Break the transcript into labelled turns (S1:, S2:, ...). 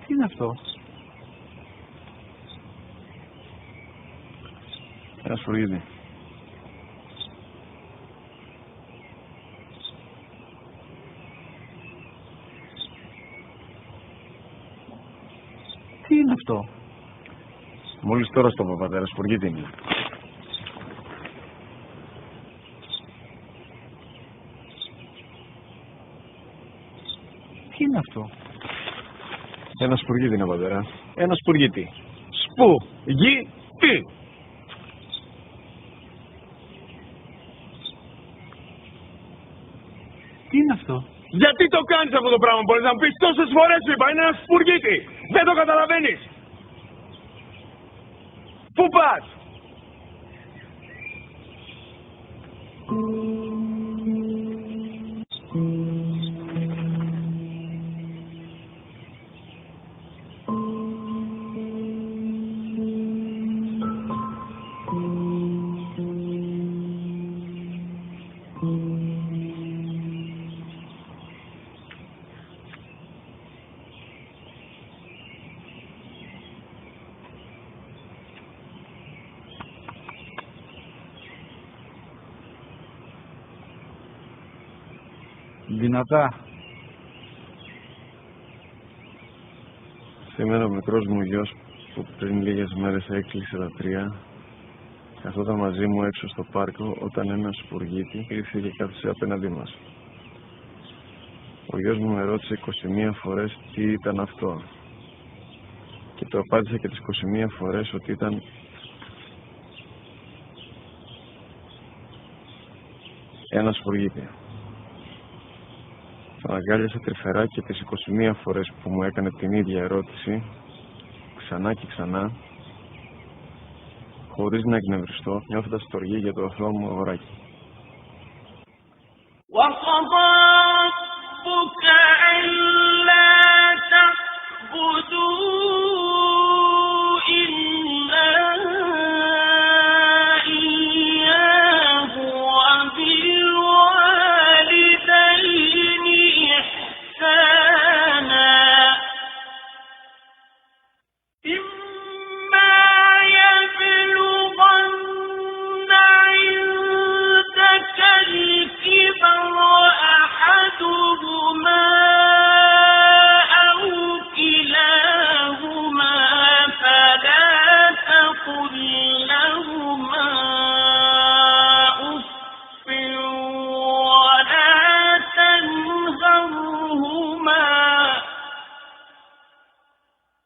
S1: Τι είναι αυτό?
S2: Ένα σφουγγίτη.
S1: Τι είναι αυτό?
S2: Μόλις τώρα στο είπα, πατέρα, σφουγγίτη είναι.
S1: Τι είναι αυτό?
S2: Ένα σπουργίτη είναι, πατέρα.
S1: Ένα σπουργίτη. Σπου-γι-τι. Τι είναι αυτό?
S3: Γιατί το κάνεις αυτό το πράγμα, μπορείς να μου πεις? Τόσες φορές σου είπα, είναι ένα σπουργίτη. Δεν το καταλαβαίνεις. Πού πας?
S1: Δυνατά.
S2: Σήμερα ο μικρός μου γιος που πριν λίγες μέρες έκλεισε τα 3 καθόταν μαζί μου έξω στο πάρκο όταν ένα σπουργίτη ήρθε και κάθισε απέναντί μας. Ο γιος μου με ρώτησε 21 φορές τι ήταν αυτό και το απάντησα και τις 21 φορές ότι ήταν ένα σπουργίτη. Τον αγκάλιασα τρυφερά και τις 21 φορές που μου έκανε την ίδια ερώτηση, ξανά και ξανά, χωρίς να εκνευριστώ, νιώθοντας στοργή για το αθώο μου αγοράκι.
S4: وَقَضَى رَبُّكَ أَلَّا تَعْبُدُوا